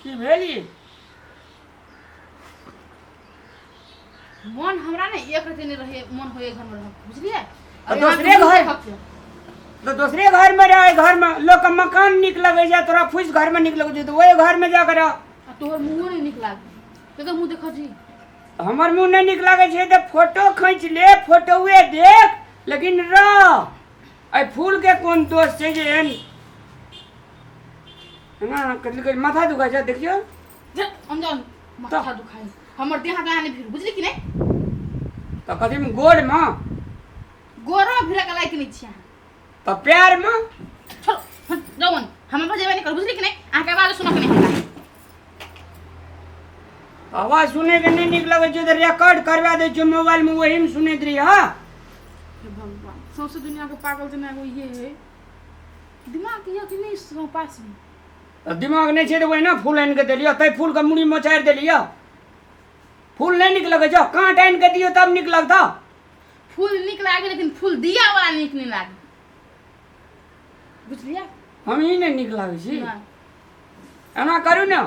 की भेली मन हमरा ने एक रति नहीं रहे मन होए घर में रह बुझलिए तो दूसरे घर में रहे घर में लोग का मकान निक लगे जा तोरा फुस घर में निक लगे तो वही घर में जाकर तोहर मुंह नहीं निक लागे तो मुंह देखो जी हमर मुंह नहीं निक लागे छे तो फोटो खींच ले फोटोए देख लेकिन रह फूल के कौन दोस्त छे जे ना कल माथा दुखा छ देखियो अंजन माथा दुखाई हमर देह हाथ आने फिर बुझली कि नहीं तो कथी में गोड़ में गोड़ में फिर कलाई के नीचे तो पैर में चल जवन हम बजेबे नहीं कर बुझली कि नहीं आके आवाज सुनो कि नहीं आवाज सुने के नहीं निक लगे तो रिकॉर्ड करवा दे जो मोबाइल में वही में सुने रही हां भगवान सौसे दुनिया के पागल जना वो ये है दिमाग ये कि नहीं सो पास में दिमाग नहीं छे तो वही ना फूल आन के देलियो तै फूल का मुड़ी मोचार देलियो फूल नहीं निक लगे जो कांट आन के दियो तब निक लगता फूल निक लागे लेकिन फूल दिया वाला निक नहीं लागे बुझलिया हम ही नहीं निक लागे छी एना करू ना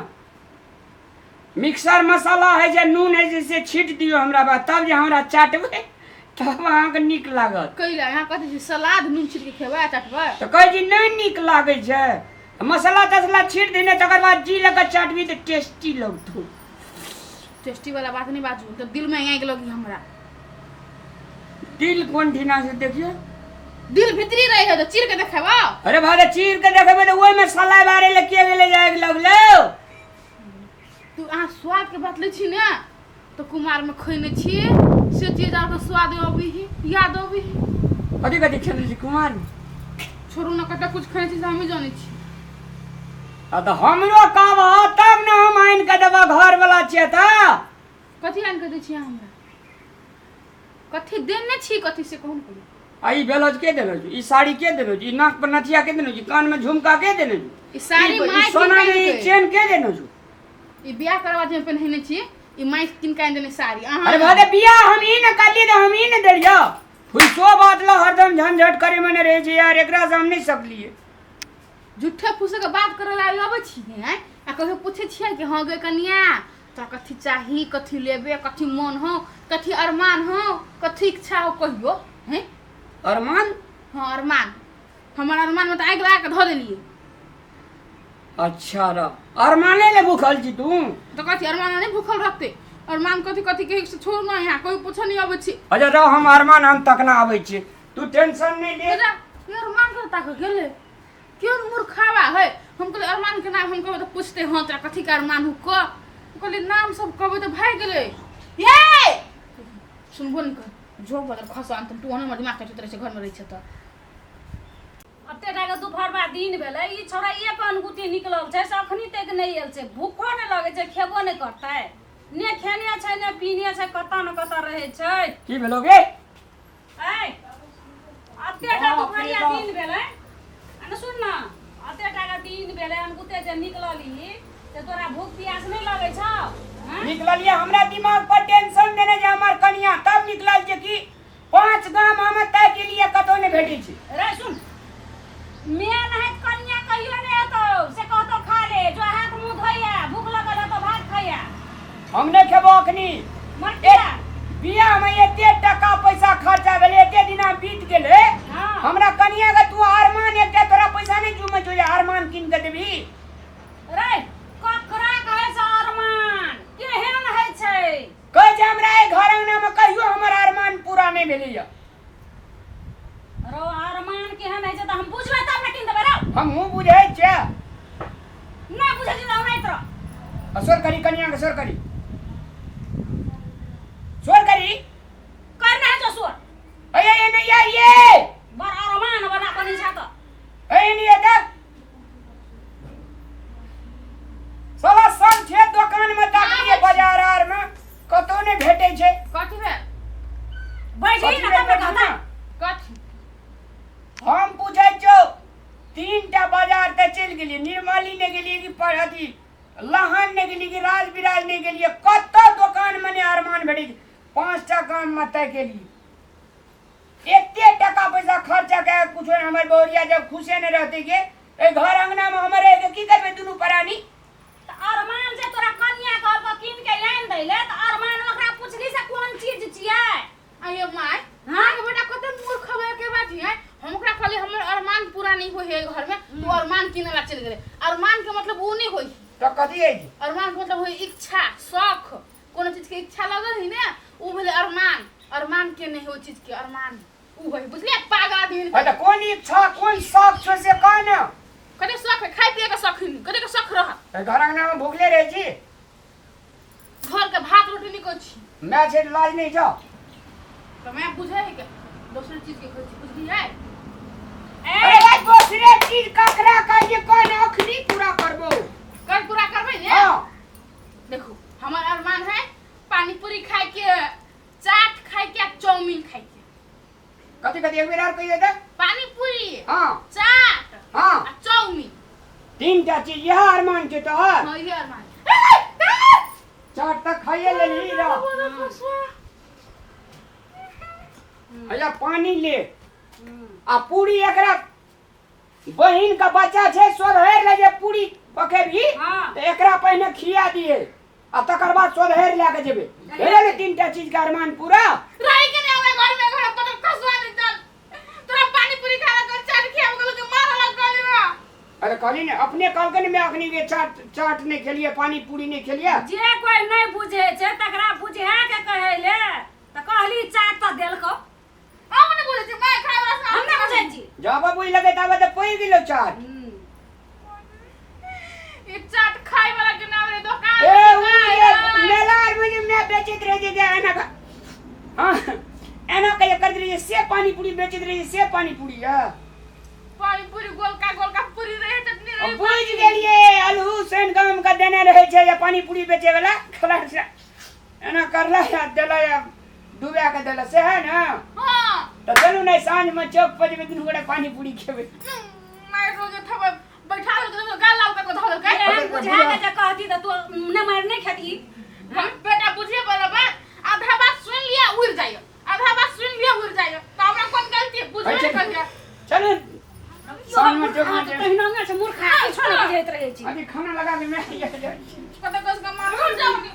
मिक्सर मसाला है जे नून है जैसे छीट दियो हमरा बा तब जे हमरा चाटबे तब अहाँ के निक लागत कइला यहाँ कहते छी सलाद नून छीट के खेबा चाटबा तो कह जी नहीं निक लागे छे मसाला तसला छीट देने तकर बाद जी लगा चाटबी तो टेस्टी लगतू टेस्टी वाला बात नहीं बाजू तो दिल में आग लगी हमरा दिल कोन ठिना से देखियो दिल भीतरी रही है तो चीर के देखेबा अरे भाई चीर के देखेबे तो ओय में सलाह बारे ले के गेले जाए लगलो तू आ स्वाद के बात ले छी ना तो कुमार में खइने छी से चीज और के स्वाद आबी ही याद आबी ही कथी कथी खेले छी कुमार में छोरू ना कटा कुछ खाइ छी हम ही जाने छी आ तो हमरो कहबो तब ना हम आइन के देबा घर वाला छिए त कथी आन के दे छी हमरा कथी देने छी कथी से कौन करी आई ब्लाउज के देलो जी ई साड़ी के देलो जी नाक पर नथिया के देलो जी कान में झुमका के देलो जी ई साड़ी माई सोना में ई चेन के देलो जी ई बियाह करवा जे पहनने छी ई माई किन कान देने साड़ी अरे भाई बियाह हम ही न कर लिए तो हम ही न देलियो फुसो बात लो हरदम झंझट करे मने रहे छी यार एकरा से हम नहीं सकलिए झूठे फूसे के बात करे ला आबै छी हैं आ कहियो पूछे छियै कि हां गे कन्या तो कथी चाही कथी लेबे कथी मन हो कथी अरमान हो कथी इच्छा हो कहियो हैं अरमान हां अरमान हमर अरमान में तो आग लगा के धो देलिए अच्छा रा अरमाने ले भूखल छी तू तो कथी अरमान नहीं भूखल रहते अरमान कथी कथी के से छोड़ ना यहाँ कोई पूछे नहीं आबै छी अच्छा रा हम अरमान हम तक ना आबै छी तू टेंशन नहीं ले जा ये अरमान के ताक गेले क्यों मूर्खावा है हम कहले अरमान के नाम हम कहबे तो पूछते हां तोरा कथी के अरमान हो को कहले नाम सब कहबे तो भाग गेले ये सुनबो न कर जो बदर खसा अंत तू हमर दिमाग के चित्र से घर में रही छ त अते टाके दुपहर बा दिन भेलै ई छोरा ये पन गुटी निकलल छै अखनी तक नहीं आयल छै भूखो नहीं लगे छै खेबो नहीं करतै ने खेने छै ने पीने छै कता न कता रहे छै की भेलोगे ए अते टा दुपहरिया दिन भेलै अन सुन न अते टाके दिन भेलै हम गुते जे निकलली से तोरा भूख प्यास नहीं लगे छ हैं निकललिए हमरा दिमाग पर टेंशन देने जे हमर कनिया तब निकलल जे कि 5 गाम हम तय के लिए कतो ने भेटी छी रे सुन मैं नहीं कन्या कहियो नहीं तो से कहतो खा ले जो हाथ मुंह धोइया भूख लगल तो भात खाइया हमने खेबो अखनी मर गया बियाह में एते टका पैसा खर्चा भेले एते दिना बीत गेले हां हमरा कनिया के तू अरमान एते तोरा पैसा नहीं जुमे जो अरमान किन के देबी रे ककरा कहे छ अरमान केहन है छै कह जे हमरा ए घर अंगना में कहियो हमर अरमान पूरा नहीं भेलिया रो अरमान केहन है छै त हम बुझबै तब न किन देबै रो हम हूं बुझै छै ना बुझै छी त नहीं तो असर करी कनिया के सर करी स्वर करी करना है जो सुर अये ये नहीं यार ये बर अरमान बना कोनी छ त अये नहीं आता साला सब छे दुकान में ताकिए बाजार आर में कतो ने भेटे छे कथी बे बैठी न तब कहता कथी हम पूछै छौ 3टा बाजार ते चल गेलिए निर्मली ने गेलिए कि पढ़ती लहन ने गेलिए कि राज विराज ने गेलिए कतो दुकान में ने अरमान भेटी 5टा काम में तय के लिए एते टका पैसा खर्चा के कुछ हमर बोरिया जब खुशे ने रहते के ए घर अंगना में हमरे के की करबे दुनु परानी त अरमान अयो माय हाँ? के बेटा कते मूर्ख होए के बात है हम ओकरा कहले हमर अरमान पूरा नहीं होई है घर में तू अरमान किनेला चल गेले अरमान के मतलब वो नहीं होई तो कथी है जी अरमान के मतलब होई इच्छा शौक कोनो चीज के इच्छा लगल है ना उ भेले अरमान अरमान के नहीं हो चीज के अरमान उ होई बुझलिए पागल आदमी तो कौन इच्छा कौन शौक छो से कह ना कते शौक है खाई पिए के शौक है कते के शौक रह घर अंगना में भूखले रहे छी घर के भात रोटी नहीं कोची मैं से लाज नहीं जाओ तो मैं बुझे है के दूसरी चीज के खोजी बुझली है अरे भाई दूसरे चीज ककरा का ये कौन अखनी पूरा करबो कल पूरा करबे ने हां देखो हमार अरमान है पानी पूरी खाए के चाट खाए के चाउमीन खाए के कथी कथी एक बेर और कहिए तो पानी पूरी हां चाट हां चाउमीन तीनटा चीज यह अरमान के तो है हां ये अरमान चाट तक खाइए ले ली रहा अया पानी ले आ पूरी एकरा बहिन का बच्चा छे सोधैर ले जे पूरी पके भी हाँ। तो एकरा पहले खिया दिए आ तकर बाद सोधैर लेके जेबे भेले ले तीनटा चीज का अरमान पूरा रही के नहीं हमें घर में घर पर कसवा दे चल तोरा पानी पूरी खाना कर चाट खिया गलो के मार लग गयो अरे कहली ने अपने कहलकन में अखनी के चाट नहीं खेलिए पानी पूरी नहीं खेलिए जे कोई नहीं बुझे छे तकरा बुझे के कहेले त कहली चाट त देलको हम नहीं बोले मैं खाए वाला हम नहीं बुझे छी जब बुझ लगे तब तो पोई गेलो चाट ये चाट खाए वाला के नाम रे दुकान ए ये मेलार में मैं बेचित रह जे एना का हां एना के कर दे से पानी पूरी बेचित रह से पानी पूरी है पानी पूरी गोल का पूरी रहे चटनी रहे बुझ गेलिए अलू हुसैन गांव का देने रहे छे या पानी पूरी बेचे वाला खला से एना करला या देला या डूबा के देला से है ना हां तो चलू नहीं सांझ में चौक पर जब दिन गोड़ा पानी पूरी खेबे मैं रोज थब बैठा तो गाल लाल का धल के हम बुझा के जे कहती त तू न मारने खेती हम बेटा बुझे बराबर आधा बात सुन लिया उड़ जाइयो आधा बात सुन लिया उड़ जाइयो तो हमरा कौन गलती बुझे कर चलो सांझ में चौक में कहिना से मूर्खा छोड़ के जाइत रहे छी अभी खाना लगा के मैं कते कस का मार जाओ